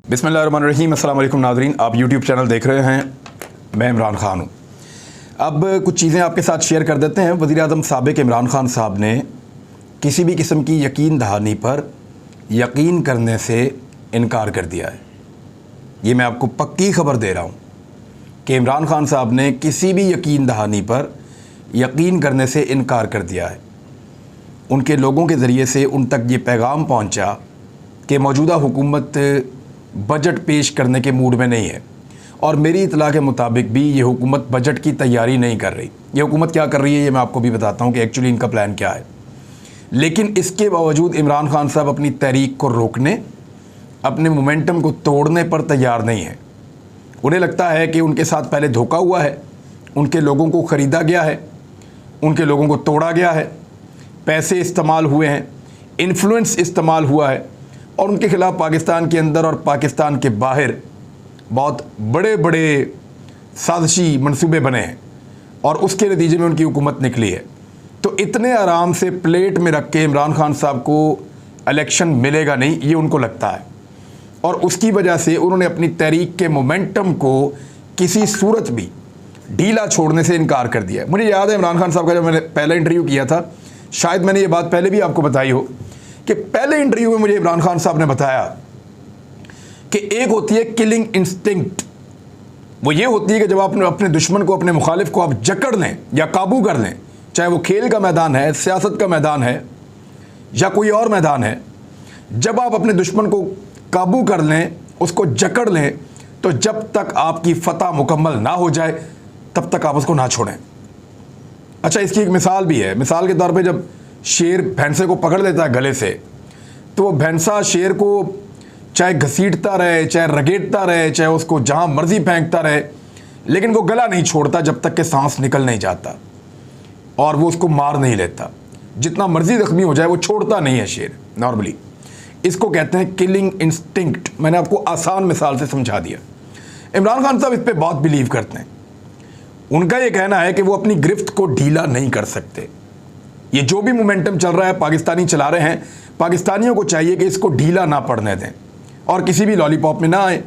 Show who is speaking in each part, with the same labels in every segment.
Speaker 1: बिस्मिल्लाहिर्रहमानिर्रहीम। अस्सलाम वालेकुम नाज़रीन, आप यूट्यूब चैनल देख रहे हैं, मैं इमरान ख़ान हूँ। अब कुछ चीज़ें आपके साथ शेयर कर देते हैं। वज़ीर-ए-आज़म साबिक़ इमरान ख़ान साहब ने किसी भी किस्म की यकीन दहानी पर यकीन करने से इनकार कर दिया है। ये मैं आपको पक्की ख़बर दे रहा हूँ कि इमरान ख़ान साहब ने किसी भी यकीन दहानी पर यकीन करने से इनकार कर दिया है। उनके लोगों के ज़रिए से उन तक ये पैगाम पहुँचा कि मौजूदा हुकूमत बजट पेश करने के मूड में नहीं है, और मेरी इतला के मुताबिक भी ये हुकूमत बजट की तैयारी नहीं कर रही। ये हुकूमत क्या कर रही है ये मैं आपको भी बताता हूँ कि एक्चुअली इनका प्लान क्या है। लेकिन इसके बावजूद इमरान ख़ान साहब अपनी तहरीक को रोकने, अपने मोमेंटम को तोड़ने पर तैयार नहीं है। उन्हें लगता है कि उनके साथ पहले धोखा हुआ है, उनके लोगों को ख़रीदा गया है, उनके लोगों को तोड़ा गया है, पैसे इस्तेमाल हुए हैं, इन्फ्लुएंस इस्तेमाल हुआ है, और उनके ख़िलाफ़ पाकिस्तान के अंदर और पाकिस्तान के बाहर बहुत बड़े बड़े साजिशी मंसूबे बने हैं, और उसके नतीजे में उनकी हुकूमत निकली है। तो इतने आराम से प्लेट में रख के इमरान ख़ान साहब को इलेक्शन मिलेगा नहीं, ये उनको लगता है, और उसकी वजह से उन्होंने अपनी तहरीक के मोमेंटम को किसी सूरत भी ढीला छोड़ने से इनकार कर दिया है। मुझे याद है इमरान ख़ान साहब का जब मैंने पहला इंटरव्यू किया था, शायद मैंने ये बात पहले भी आपको बताई हो, कि पहले इंटरव्यू में मुझे इमरान ख़ान साहब ने बताया कि एक होती है किलिंग इंस्टिंक्ट। वो ये होती है कि जब आप अपने दुश्मन को, अपने मुखालिफ को आप जकड़ लें या काबू कर लें, चाहे वो खेल का मैदान है, सियासत का मैदान है, या कोई और मैदान है, जब आप अपने दुश्मन को काबू कर लें, उसको जकड़ लें, तो जब तक आपकी फतह मुकम्मल ना हो जाए तब तक आप उसको ना छोड़ें। अच्छा, इसकी एक मिसाल भी है। मिसाल के तौर पे जब शेर भैंसे को पकड़ लेता है गले से, तो वो भैंसा शेर को चाहे घसीटता रहे, चाहे रगेटता रहे, चाहे उसको जहाँ मर्जी फेंकता रहे, लेकिन वो गला नहीं छोड़ता जब तक कि सांस निकल नहीं जाता, और वो उसको मार नहीं लेता। जितना मर्जी जख्मी हो जाए वो छोड़ता नहीं है शेर नॉर्मली। इसको कहते हैं किलिंग इंस्टिंक्ट। मैंने आपको आसान मिसाल से समझा दिया। इमरान खान साहब इस पर बहुत बिलीव करते हैं। उनका ये कहना है कि वो अपनी गिरफ्त को ढीला नहीं कर सकते। ये जो भी मोमेंटम चल रहा है पाकिस्तानी चला रहे हैं, पाकिस्तानियों को चाहिए कि इसको ढीला ना पड़ने दें और किसी भी लॉलीपॉप में ना आए।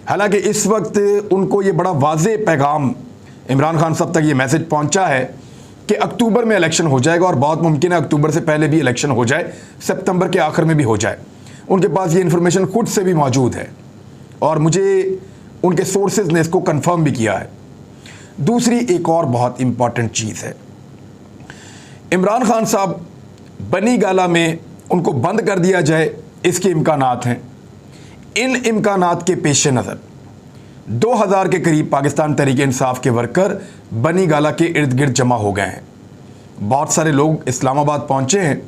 Speaker 1: हालांकि इस वक्त उनको ये बड़ा वाज़ेह पैगाम इमरान खान साहब तक ये मैसेज पहुंचा है कि अक्टूबर में इलेक्शन हो जाएगा, और बहुत मुमकिन है अक्टूबर से पहले भी इलेक्शन हो जाए, सितंबर के आखिर में भी हो जाए। उनके पास ये इन्फॉर्मेशन खुद से भी मौजूद है, और मुझे उनके सोर्सेज ने इसको कन्फर्म भी किया है। दूसरी एक और बहुत इम्पॉर्टेंट चीज़ है, इमरान खान साहब बनी गाला में उनको बंद कर दिया जाए, इसके इम्कानात हैं। इन इम्कानात के पेश नज़र 2000 के करीब पाकिस्तान तहरीक इंसाफ के वर्कर बनी गाला के इर्द गिर्द जमा हो गए हैं। बहुत सारे लोग इस्लामाबाद पहुँचे हैं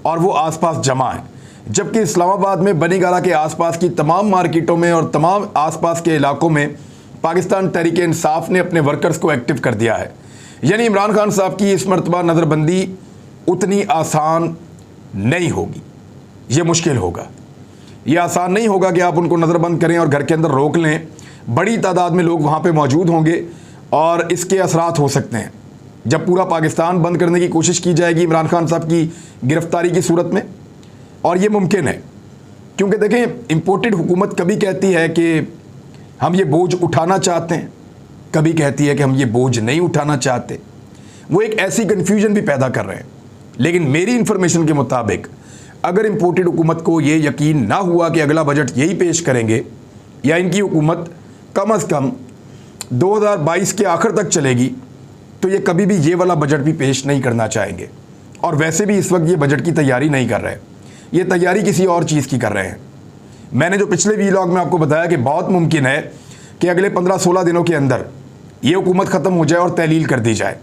Speaker 1: और वो आसपास जमा हैं, जबकि इस्लामाबाद में बनी गाला के आसपास की तमाम मार्केटों में और तमाम आसपास के इलाकों में पाकिस्तान तहरीक इंसाफ ने अपने वर्कर्स को एक्टिव कर दिया है। यानी इमरान खान साहब की इस मरतबा नज़रबंदी उतनी आसान नहीं होगी, ये मुश्किल होगा। ये आसान नहीं होगा कि आप उनको नज़रबंद करें और घर के अंदर रोक लें। बड़ी तादाद में लोग वहाँ पे मौजूद होंगे, और इसके असरात हो सकते हैं जब पूरा पाकिस्तान बंद करने की कोशिश की जाएगी इमरान खान साहब की गिरफ्तारी की सूरत में। और ये मुमकिन है, क्योंकि देखें, इम्पोर्टेड हुकूमत कभी कहती है कि हम ये बोझ उठाना चाहते हैं, कभी कहती है कि हम ये बोझ नहीं उठाना चाहते। वो एक ऐसी कन्फ्यूजन भी पैदा कर रहे हैं। लेकिन मेरी इंफॉर्मेशन के मुताबिक अगर इम्पोर्टेड हुकूमत को ये यकीन ना हुआ कि अगला बजट यही पेश करेंगे, या इनकी हुकूमत कम अज़ कम 2022 के आखिर तक चलेगी, तो ये कभी भी ये वाला बजट भी पेश नहीं करना चाहेंगे। और वैसे भी इस वक्त ये बजट की तैयारी नहीं कर रहे, ये तैयारी किसी और चीज़ की कर रहे हैं। मैंने जो पिछले वीलॉग में आपको बताया कि बहुत मुमकिन है कि अगले 15-16 दिनों के अंदर ये हुकूमत ख़त्म हो जाए और तहलील कर दी जाए,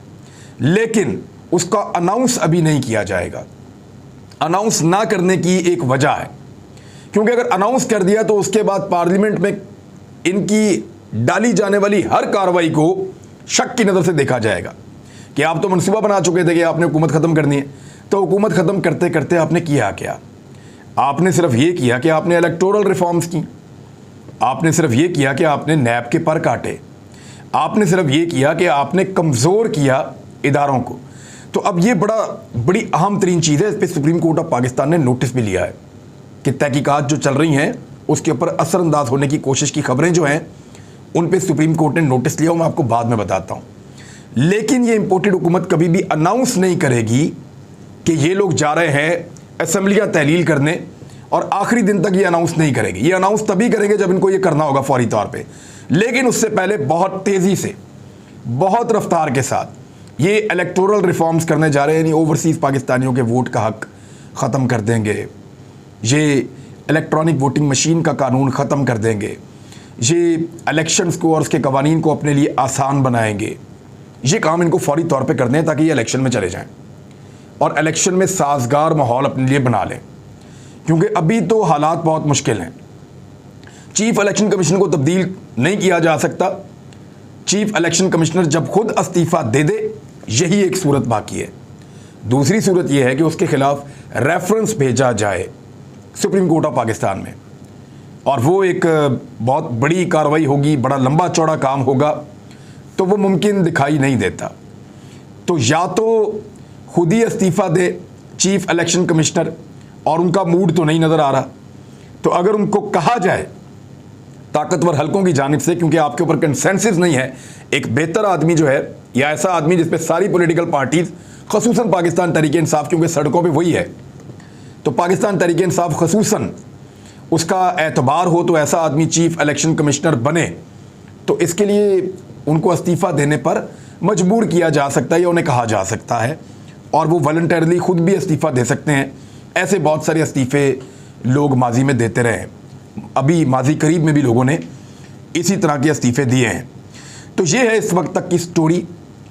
Speaker 1: लेकिन उसका अनाउंस अभी नहीं किया जाएगा। अनाउंस ना करने की एक वजह है, क्योंकि अगर अनाउंस कर दिया तो उसके बाद पार्लियामेंट में इनकी डाली जाने वाली हर कार्रवाई को शक की नज़र से देखा जाएगा कि आप तो मनसूबा बना चुके थे कि आपने हुकूमत ख़त्म करनी है, तो हुकूमत ख़त्म करते करते आपने किया क्या? आपने सिर्फ ये किया कि आपने इलेक्टोरल रिफॉर्म्स की, आपने सिर्फ ये किया कि आपने नैब के पर काटे, आपने सिर्फ ये किया कि आपने कमज़ोर किया इदारों को। तो अब ये बड़ी अहम तरीन चीज़ है, इस पर सुप्रीम कोर्ट ऑफ पाकिस्तान ने नोटिस भी लिया है कि तहकीकात जो चल रही हैं उसके ऊपर असरअंदाज होने की कोशिश की खबरें जो हैं उन पे सुप्रीम कोर्ट ने नोटिस लिया, मैं आपको बाद में बताता हूँ। लेकिन ये इंपोर्टेड हुकूमत कभी भी अनाउंस नहीं करेगी कि ये लोग जा रहे हैं असेंबलियाँ तहलील करने, और आखिरी दिन तक ये अनाउंस नहीं करेगी। ये अनाउंस तभी करेंगे जब इनको ये करना होगा फौरी तौर पे, लेकिन उससे पहले बहुत तेज़ी से, बहुत रफ्तार के साथ ये इलेक्टोरल रिफॉर्म्स करने जा रहे हैं। यानी ओवरसीज़ पाकिस्तानियों के वोट का हक ख़त्म कर देंगे, ये इलेक्ट्रॉनिक वोटिंग मशीन का कानून ख़त्म कर देंगे, ये इलेक्शंस को और उसके कवानीन को अपने लिए आसान बनाएंगे। ये काम इनको फौरी तौर पे करने हैं ताकि ये इलेक्शन में चले जाएं और इलेक्शन में साजगार माहौल अपने लिए बना लें, क्योंकि अभी तो हालात बहुत मुश्किल हैं। चीफ इलेक्शन कमिश्नर को तब्दील नहीं किया जा सकता। चीफ इलेक्शन कमिश्नर जब खुद इस्तीफ़ा दे दे, यही एक सूरत बाकी है। दूसरी सूरत यह है कि उसके खिलाफ रेफरेंस भेजा जाए सुप्रीम कोर्ट ऑफ पाकिस्तान में, और वो एक बहुत बड़ी कार्रवाई होगी, बड़ा लंबा चौड़ा काम होगा, तो वो मुमकिन दिखाई नहीं देता। तो या तो खुद ही इस्तीफ़ा दे चीफ इलेक्शन कमिश्नर, और उनका मूड तो नहीं नज़र आ रहा, तो अगर उनको कहा जाए ताकतवर हलकों की जानिब से, क्योंकि आपके ऊपर कंसेंसस नहीं है, एक बेहतर आदमी जो है या ऐसा आदमी जिस पे सारी पॉलिटिकल पार्टीज़ खसूसन पाकिस्तान तहरीक इंसाफ, क्योंकि सड़कों पे वही है, तो पाकिस्तान तहरीक इंसाफ खसूसन उसका एतबार हो, तो ऐसा आदमी चीफ इलेक्शन कमिश्नर बने, तो इसके लिए उनको इस्तीफ़ा देने पर मजबूर किया जा सकता है या उन्हें कहा जा सकता है, और वो वॉलंटरली खुद भी इस्तीफ़ा दे सकते हैं। ऐसे बहुत सारे इस्तीफ़े लोग माजी में देते रहे हैं, अभी माजी करीब में भी लोगों ने इसी तरह के इस्तीफ़े दिए हैं। तो ये है इस वक्त तक की स्टोरी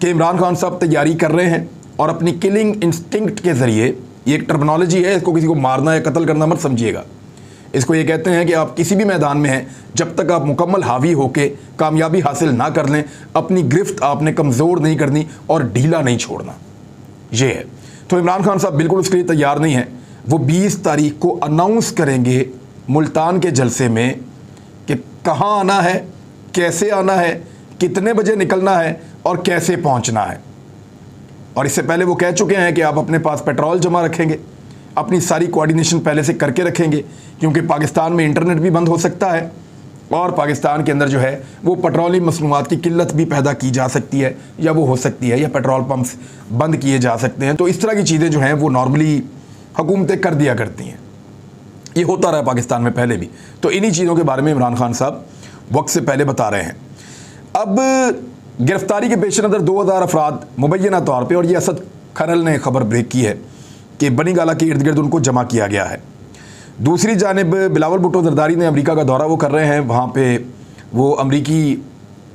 Speaker 1: कि इमरान खान साहब तैयारी कर रहे हैं और अपनी किलिंग इंस्टिंक्ट के ज़रिए, ये एक टर्मिनोलॉजी है, इसको किसी को मारना या कत्ल करना मत समझिएगा। इसको ये कहते हैं कि आप किसी भी मैदान में हैं, जब तक आप मुकम्मल हावी होके कामयाबी हासिल ना कर लें, अपनी गिरफ्त आपने कमज़ोर नहीं करनी और ढीला नहीं छोड़ना। ये है। तो इमरान खान साहब बिल्कुल उसके लिए तैयार नहीं हैं। वो 20 तारीख को अनाउंस करेंगे मुल्तान के जलसे में कि कहाँ आना है, कैसे आना है, कितने बजे निकलना है और कैसे पहुँचना है। और इससे पहले वो कह चुके हैं कि आप अपने पास पेट्रोल जमा रखेंगे, अपनी सारी कोऑर्डिनेशन पहले से करके रखेंगे, क्योंकि पाकिस्तान में इंटरनेट भी बंद हो सकता है और पाकिस्तान के अंदर जो है वो पेट्रोलियम मसनूआत की किल्लत भी पैदा की जा सकती है, या वो हो सकती है, या पेट्रोल पंप्स बंद किए जा सकते हैं। तो इस तरह की चीज़ें जो हैं वो नॉर्मली हुकूमतें कर दिया करती हैं। ये होता रहा पाकिस्तान में पहले भी। तो इन्हीं चीज़ों के बारे में इमरान खान साहब वक्त से पहले बता रहे हैं। अब गिरफ्तारी के पेश नज़र 2000 अफराद मुबैना तौर पर, और ये असद खरल ने खबर ब्रेक की है कि बनी गाला के इर्द गिर्द उनको जमा किया गया है। दूसरी जानिब बिलावल भुट्टो जरदारी ने अमेरिका का दौरा वो कर रहे हैं, वहाँ पे वो अमरीकी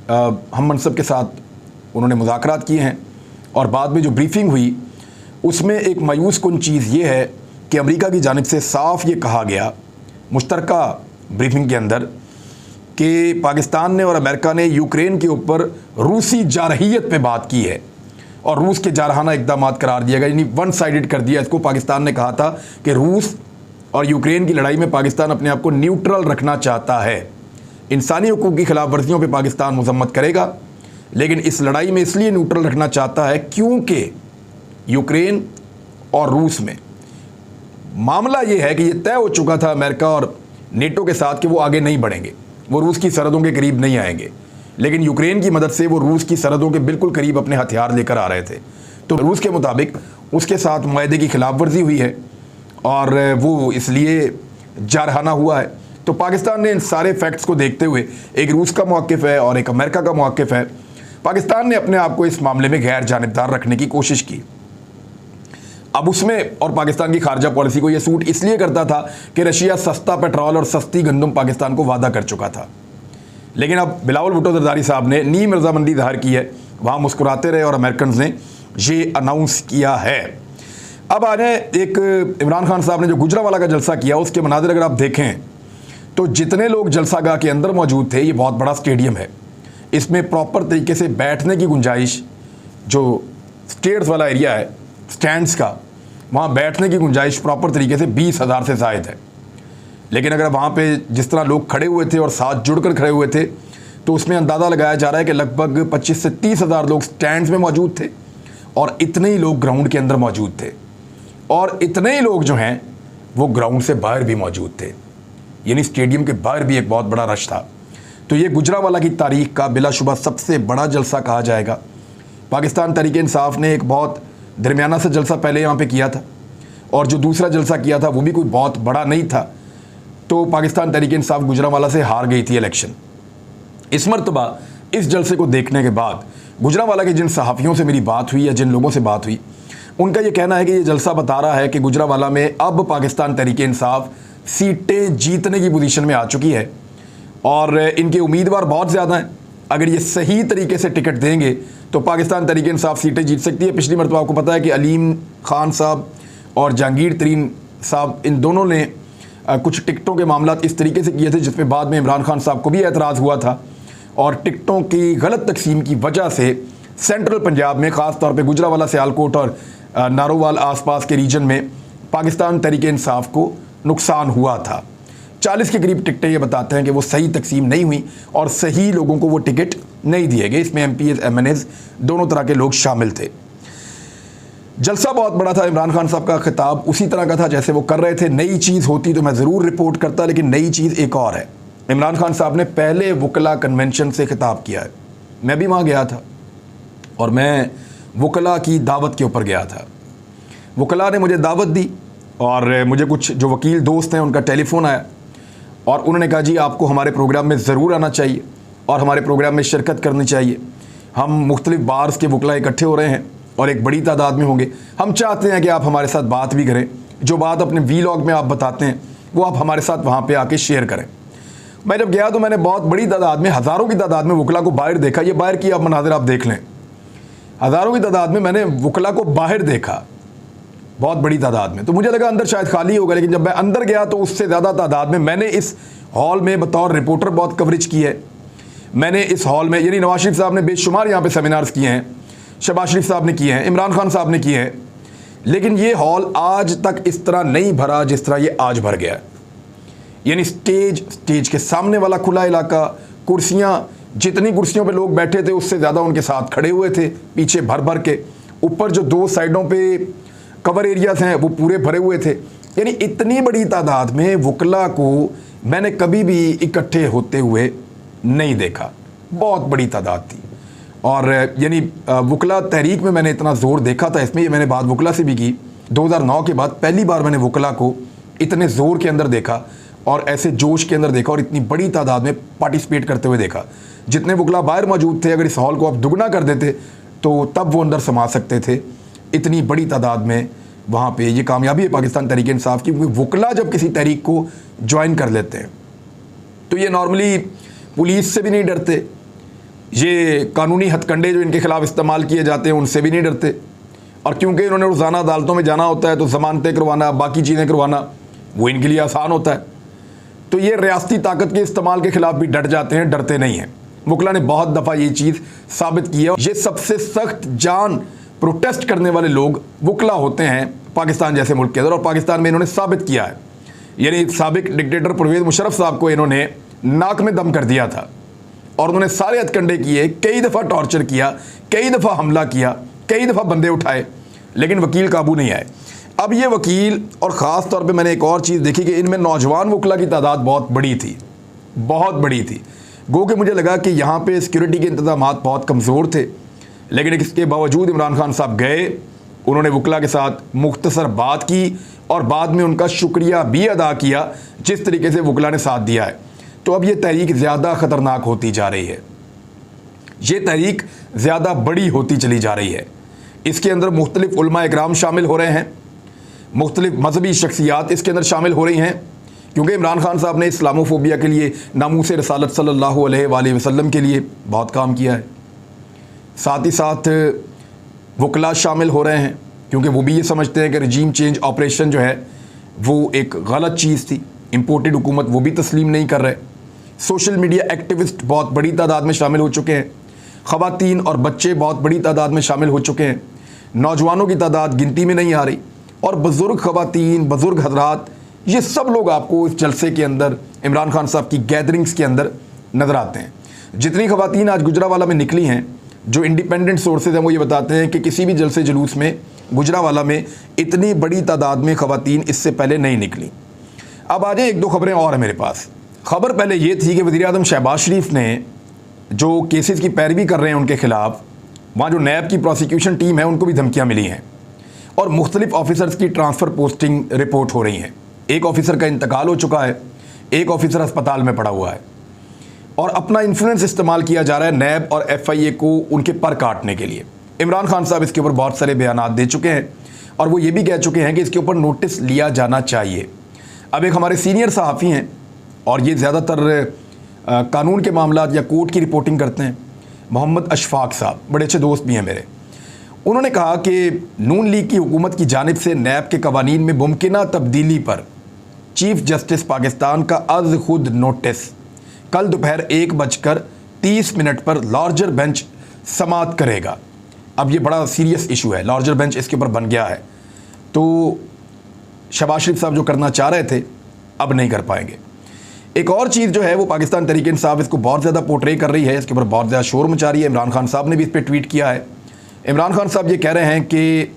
Speaker 1: हम मनसब के साथ उन्होंने मुज़ाकरात किए हैं, और बाद में जो ब्रीफिंग हुई उसमें एक मायूस कुन चीज़ ये है कि अमेरिका की जानिब से साफ ये कहा गया मुश्तरका ब्रीफिंग के अंदर कि पाकिस्तान ने और अमेरिका ने यूक्रेन के ऊपर रूसी जारहियत पे बात की है और रूस के जारहाना इक़दाम करार दिया गया, यानी वन साइडेड कर दिया इसको। पाकिस्तान ने कहा था कि रूस और यूक्रेन की लड़ाई में पाकिस्तान अपने आप को न्यूट्रल रखना चाहता है, इंसानी हुकूक़ की खिलाफ वर्जियों पर पाकिस्तान मजम्मत करेगा, लेकिन इस लड़ाई में इसलिए न्यूट्रल रखना चाहता है क्योंकि यूक्रेन और रूस में मामला ये है कि ये तय हो चुका था अमेरिका और नेटो के साथ कि वो आगे नहीं बढ़ेंगे, वो रूस की सरहदों के करीब नहीं आएंगे, लेकिन यूक्रेन की मदद से वो रूस की सरहदों के बिल्कुल करीब अपने हथियार लेकर आ रहे थे। तो रूस के मुताबिक उसके साथ मुआहदे की खिलाफ वर्जी हुई है और वो इसलिए जारहाना हुआ है। तो पाकिस्तान ने इन सारे फैक्ट्स को देखते हुए, एक रूस का मौक़िफ़ है और एक अमेरिका का मौक़िफ़ है, पाकिस्तान ने अपने आप को इस मामले में गैर जानिबदार रखने की कोशिश की। अब उसमें और पाकिस्तान की खारजा पॉलिसी को यह सूट इसलिए करता था कि रशिया सस्ता पेट्रोल और सस्ती गंदम पाकिस्तान को वादा कर चुका था। लेकिन अब बिलावल भुट्टो जरदारी साहब ने नीम रजामंदी ज़ाहिर की है, वहाँ मुस्कुराते रहे और अमेरिकन ने ये अनाउंस किया है। अब आ जाए एक इमरान खान साहब ने जो गुजरांवाला का जलसा किया उसके मनाज़िर अगर आप देखें तो जितने लोग जलसागाह के अंदर मौजूद थे, ये बहुत बड़ा स्टेडियम है, इसमें प्रॉपर तरीके से बैठने की गुंजाइश, जो स्टेयर्स वाला एरिया है स्टैंड्स का, वहाँ बैठने की गुंजाइश प्रॉपर तरीके से 20,000 से ज़ायद है। लेकिन अगर वहाँ पे जिस तरह लोग खड़े हुए थे और साथ जुड़कर खड़े हुए थे, तो उसमें अंदाज़ा लगाया जा रहा है कि लगभग 25 से 30,000 लोग स्टैंड्स में मौजूद थे और इतने ही लोग ग्राउंड के अंदर मौजूद थे, और इतने ही लोग जो हैं वो ग्राउंड से बाहर भी मौजूद थे। यानी स्टेडियम के बाहर भी एक बहुत बड़ा रश था। तो ये गुजरांवाला की तारीख का बिलाशुबा सबसे बड़ा जलसा कहा जाएगा। पाकिस्तान तहरीक इंसाफ ने एक बहुत दरमियाना सा जलसा पहले यहाँ पे किया था, और जो दूसरा जलसा किया था वो भी कोई बहुत बड़ा नहीं था। तो पाकिस्तान तहरीक इंसाफ गुजरांवाला से हार गई थी इलेक्शन। इस मरतबा इस जलसे को देखने के बाद गुजरांवाला के जिन सहाफ़ियों से मेरी बात हुई या जिन लोगों से बात हुई, उनका ये कहना है कि ये जलसा बता रहा है कि गुजरांवाला में अब पाकिस्तान तहरीक इंसाफ सीटें जीतने की पोजीशन में आ चुकी है और इनके उम्मीदवार बहुत ज़्यादा हैं। अगर ये सही तरीके से टिकट देंगे तो पाकिस्तान तहरीक इंसाफ सीटें जीत सकती है। पिछली मरतबा आपको पता है कि अलीम खान साहब और जहांगीर तरीन साहब, इन दोनों ने कुछ टिकटों के मामला इस तरीके से किए थे जिसमें बाद में इमरान खान साहब को भी एतराज़ हुआ था, और टिकटों की गलत तकसीम की वजह से सेंट्रल पंजाब में ख़ास तौर पे गुजरांवाला, सियालकोट और नारोवाल आसपास के रीजन में पाकिस्तान तहरीक इंसाफ को नुकसान हुआ था। 40 के करीब टिकटें ये बताते हैं कि वो सही तकसीम नहीं हुई और सही लोगों को वो टिकट नहीं दिए गए। इसमें MPs MNAs दोनों तरह के लोग शामिल थे। जलसा बहुत बड़ा था। इमरान खान साहब का खिताब उसी तरह का था जैसे वो कर रहे थे। नई चीज़ होती तो मैं ज़रूर रिपोर्ट करता, लेकिन नई चीज़ एक और है। इमरान खान साहब ने पहले वकला कन्वेंशन से खिताब किया है। मैं भी वहाँ गया था और मैं वकला की दावत के ऊपर गया था। वकला ने मुझे दावत दी और मुझे कुछ जो वकील दोस्त हैं उनका टेलीफ़ोन आया और उन्होंने कहा जी आपको हमारे प्रोग्राम में ज़रूर आना चाहिए और हमारे प्रोग्राम में शिरकत करनी चाहिए। हम मुख्तलिफ बार्स के वकला इकट्ठे हो रहे हैं और एक बड़ी तादाद में होंगे। हम चाहते हैं कि आप हमारे साथ बात भी करें, जो बात अपने वीलॉग में आप बताते हैं वो आप हमारे साथ वहाँ पे आके शेयर करें। मैं जब गया तो मैंने बहुत बड़ी तादाद में, हज़ारों की तादाद में वकला को बाहर देखा। ये बाहर की आप मनाज़िर आप देख लें, हज़ारों की तादाद में मैंने वकला को बाहर देखा, बहुत बड़ी तादाद में। तो मुझे लगा अंदर शायद खाली होगा, लेकिन जब मैं अंदर गया तो उससे ज़्यादा तादाद में मैंने इस हॉल में बतौर रिपोर्टर बहुत कवरेज की है। मैंने इस हॉल में, यानी नवाज शरीफ साहब ने बेशुमार यहाँ पे सेमिनार्स किए हैं, शहबाज शरीफ साहब ने किए हैं, इमरान खान साहब ने किए हैं, लेकिन ये हॉल आज तक इस तरह नहीं भरा जिस तरह ये आज भर गया है। यानी स्टेज के सामने वाला खुला इलाका, कुर्सियाँ, जितनी कुर्सियों पे लोग बैठे थे उससे ज़्यादा उनके साथ खड़े हुए थे पीछे भर भर के। ऊपर जो दो साइडों पे कवर एरियाज हैं वो पूरे भरे हुए थे। यानी इतनी बड़ी तादाद में वकला को मैंने कभी भी इकट्ठे होते हुए नहीं देखा। बहुत बड़ी तादाद थी। और यानी वकला तहरीक में मैंने इतना ज़ोर देखा था इसमें, ये मैंने बात वकला से भी की। 2009 के बाद पहली बार मैंने वकला को इतने ज़ोर के अंदर देखा और ऐसे जोश के अंदर देखा और इतनी बड़ी तादाद में पार्टिसिपेट करते हुए देखा। जितने वकला बाहर मौजूद थे, अगर इस हॉल को आप दुगना कर देते तो तब वो अंदर समा सकते थे। इतनी बड़ी तादाद में वहाँ पे ये कामयाबी है पाकिस्तान तहरीक इंसाफ की, क्योंकि वकला जब किसी तहरीक को ज्वाइन कर लेते हैं तो ये नॉर्मली पुलिस से भी नहीं डरते, ये कानूनी हथकंडे जो इनके खिलाफ इस्तेमाल किए जाते हैं उनसे भी नहीं डरते। और क्योंकि इन्होंने रोज़ाना अदालतों में जाना होता है तो ज़मानतें करवाना, बाकी चीज़ें करवाना वो इनके लिए आसान होता है। तो ये रियासती ताकत के इस्तेमाल के खिलाफ भी डट जाते हैं, डरते नहीं हैं। वकला ने बहुत दफ़ा ये चीज़ साबित की है। ये सबसे सख्त जान प्रोटेस्ट करने वाले लोग वकला होते हैं पाकिस्तान जैसे मुल्क के अंदर, और पाकिस्तान में इन्होंने साबित किया है। यानी साबिक डिक्टेटर परवेज़ मुशर्रफ साहब को इन्होंने नाक में दम कर दिया था और उन्होंने सारे हथकंडे किए, कई दफ़ा टॉर्चर किया, कई दफ़ा हमला किया, कई दफ़ा बंदे उठाए, लेकिन वकील काबू नहीं आए। अब ये वकील, और ख़ास तौर पे मैंने एक और चीज़ देखी कि इनमें नौजवान वकला की तादाद बहुत बड़ी थी, बहुत बड़ी थी। गो कि मुझे लगा कि यहाँ पे सिक्योरिटी के इंतज़ामात बहुत कमज़ोर थे, लेकिन इसके बावजूद इमरान खान साहब गए, उन्होंने वकला के साथ मुख्तसर बात की और बाद में उनका शुक्रिया भी अदा किया जिस तरीके से वकला ने साथ दिया है। तो अब ये तहरीक ज़्यादा ख़तरनाक होती जा रही है, ये तहरीक ज़्यादा बड़ी होती चली जा रही है। इसके अंदर मुख्तलिफ उलमा इकराम शामिल हो रहे हैं, मुख्तलिफ मजहबी शख्सियात इसके अंदर शामिल हो रही हैं, क्योंकि इमरान खान साहब ने इस्लामोफोबिया के लिए, नामूस रसालत सल्लल्लाहु अलैहि वसल्लम के लिए बहुत काम किया है। साथ ही साथ वकला शामिल हो रहे हैं क्योंकि वो भी ये समझते हैं कि रजीम चेंज ऑपरेशन जो है वो एक गलत चीज़ थी, इम्पोर्टेड हुकूमत वो भी तस्लीम नहीं कर रहे। सोशल मीडिया एक्टिविस्ट बहुत बड़ी तादाद में शामिल हो चुके हैं, ख़वातीन और बच्चे बहुत बड़ी तादाद में शामिल हो चुके हैं, नौजवानों की तादाद गिनती में नहीं आ रही, और बुज़ुर्ग ख़वातीन, बुज़ुर्ग हज़रात, ये सब लोग आपको इस जलसे के अंदर, इमरान खान साहब की गैदरिंग्स के अंदर नज़र आते हैं। जितनी ख़वातीन आज गुजरांवाला में निकली हैं, जो इंडिपेंडेंट सोर्सेज हैं वो ये बताते हैं कि किसी भी जलसे जुलूस में गुजरांवाला में इतनी बड़ी तादाद में ख़वातीन इससे पहले नहीं निकली। अब आ जाए, एक दो खबरें और हैं मेरे पास। खबर पहले ये थी कि वज़ीर-ए-आज़म शहबाज शरीफ ने जो केसेस की पैरवी कर रहे हैं उनके खिलाफ, वहाँ जो नैब की प्रोसिक्यूशन टीम है उनको भी धमकियाँ मिली हैं और मुख्तलिफ ऑफिसर्स की ट्रांसफ़र पोस्टिंग रिपोर्ट हो रही हैं। एक ऑफिसर का इंतकाल हो चुका है, एक ऑफिसर अस्पताल में पड़ा हुआ है और अपना इन्फ्लुएंस इस्तेमाल किया जा रहा है नैब और FIA को उनके पर काटने के लिए। इमरान खान साहब इसके ऊपर बहुत सारे बयानात दे चुके हैं और वो ये भी कह चुके हैं कि इसके ऊपर नोटिस लिया जाना चाहिए। अब एक हमारे सीनियर सहाफ़ी हैं और ये ज़्यादातर कानून के मामलात या कोर्ट की रिपोर्टिंग करते हैं, मोहम्मद अशफाक साहब, बड़े अच्छे दोस्त भी हैं मेरे। उन्होंने कहा कि नून लीग की हुकूमत की जानिब से नैब के कवानीन में मुमकिना तब्दीली पर चीफ जस्टिस पाकिस्तान का अज़ खुद नोटिस कल दोपहर 1:30 पर लार्जर बेंच समाअत करेगा। अब ये बड़ा सीरियस इशू है, लार्जर बेंच इसके ऊपर बन गया है, तो शहबाज शरीफ साहब जो करना चाह रहे थे अब नहीं कर पाएंगे। एक और चीज़ जो है वो पाकिस्तान तहरीक इंसाफ इसको बहुत ज़्यादा पोर्ट्रे कर रही है, इसके ऊपर बहुत ज़्यादा शोर मचा रही है। इमरान खान साहब ने भी इस पर ट्वीट किया है। इमरान खान साहब ये कह रहे हैं कि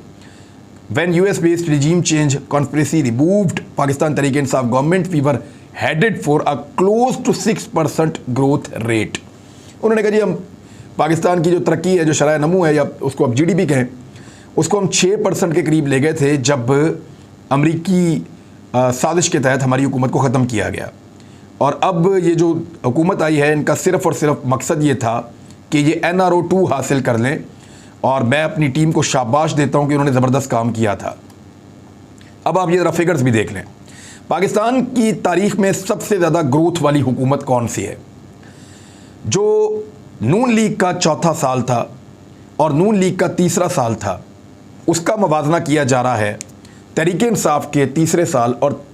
Speaker 1: when US based regime change conspiracy removed, Pakistan Tehreek Insaf government we were headed for a close to 6% growth rate. उन्होंने कहा जी हम पाकिस्तान की जो तरक्की है, जो शरह नमू है या उसको अब GDP कहें, उसको हम 6% के करीब ले गए थे जब अमरीकी साजिश के तहत हमारी हुकूमत को ख़त्म किया गया। और अब ये जो हुकूमत आई है इनका सिर्फ़ और सिर्फ मकसद ये था कि ये NRO 2 हासिल कर लें और मैं अपनी टीम को शाबाश देता हूँ कि उन्होंने ज़बरदस्त काम किया था। अब आप ये ज़रा फिगर्स भी देख लें, पाकिस्तान की तारीख़ में सबसे ज़्यादा ग्रोथ वाली हुकूमत कौन सी है? जो नून लीग का चौथा साल था और नून लीग का तीसरा साल था, उसका मवाजना किया जा रहा है तहरीक इंसाफ के तीसरे साल और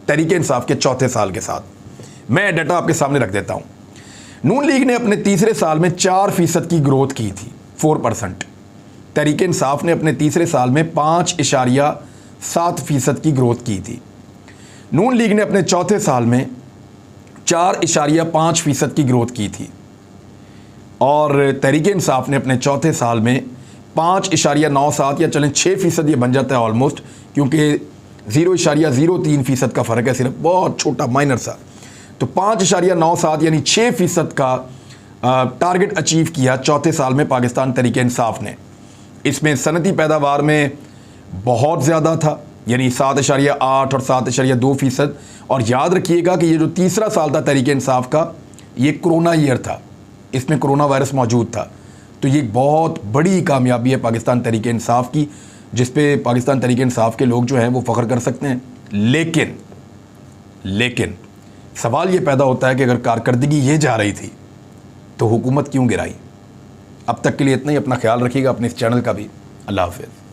Speaker 1: तहरीक इंसाफ के चौथे साल के साथ। मैं डाटा आपके सामने रख देता हूँ। नून लीग ने अपने तीसरे साल में 4% की ग्रोथ की थी, 4%। तहरीक इंसाफ ने अपने तीसरे साल में 5.7% की ग्रोथ की थी। नून लीग ने अपने चौथे साल में 4.5% की ग्रोथ की थी और तहरीक इंसाफ ने अपने चौथे साल में 5.97 या चलें 6% ये बन जाता है ऑलमोस्ट, क्योंकि 0.03% का फ़र्क है, सिर्फ बहुत छोटा माइनर सा। तो 5.97 यानी 6% का टारगेट अचीव किया चौथे साल में पाकिस्तान तहरीक इंसाफ ने। इसमें सनती पैदावार में बहुत ज़्यादा था, यानी 7.8 और 7.2%। और याद रखिएगा कि ये जो तीसरा साल था तहरीक इंसाफ का, ये कोरोना ईयर था, इसमें कोरोना वायरस मौजूद था। तो ये बहुत बड़ी कामयाबी है पाकिस्तान तहरीक इंसाफ की, जिस पे पाकिस्तान तहरीक इंसाफ के लोग जो हैं वो फ़ख्र कर सकते हैं। लेकिन सवाल ये पैदा होता है कि अगर कारकर्दगी ये जा रही थी तो हुकूमत क्यों गिराई? अब तक के लिए इतना ही। अपना ख्याल रखिएगा, अपने इस चैनल का भी। अल्लाह हाफ़िज़।